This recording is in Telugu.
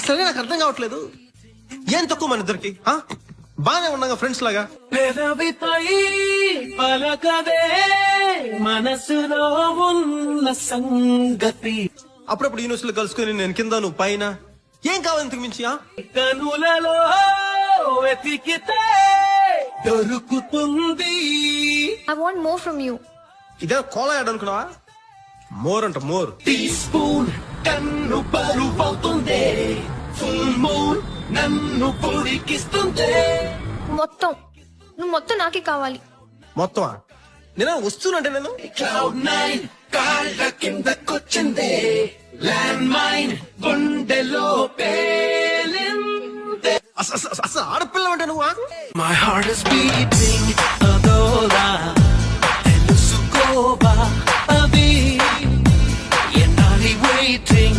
అసలే నాకు అర్థం కావట్లేదు, ఏం తక్కువ మన ఇద్దరికి? బానే ఉన్నాగా ఫ్రెండ్స్ లాగా. పెదవిపై పలకదే మనసులో ఉన్న సంగతి, అప్పుడప్పుడు యూనివర్సిటీలో కలుసుకుని నేను కింద నువ్వు పైన, ఏం కావాలి ఇంతకు మించి? కనులలో వెతికితే దొరుకుతుంది. I want more from you. ఇదే కోలా అనుకున్నావా? మోర్ అంట మోర్. టీ స్పూన్ కన్ను పరుపవుతుంది, ఫుల్ మూన్ నన్ను పొరికిస్తుంది. నువ్వు మొత్తం నాకే కావాలి. మొత్తమా? నేను వస్తున్నంటే నేను క్లౌడ్ నైన్ కాళ్ళ కిందకొచ్చింది, ల్యాండ్ మైన్ గుండెలో పేలింది. అసలు ఆడపిల్ల అంటే నువ్వా? My heart is beating అదోలా తెలుసుకోవా, అది ఎన్నాలి waiting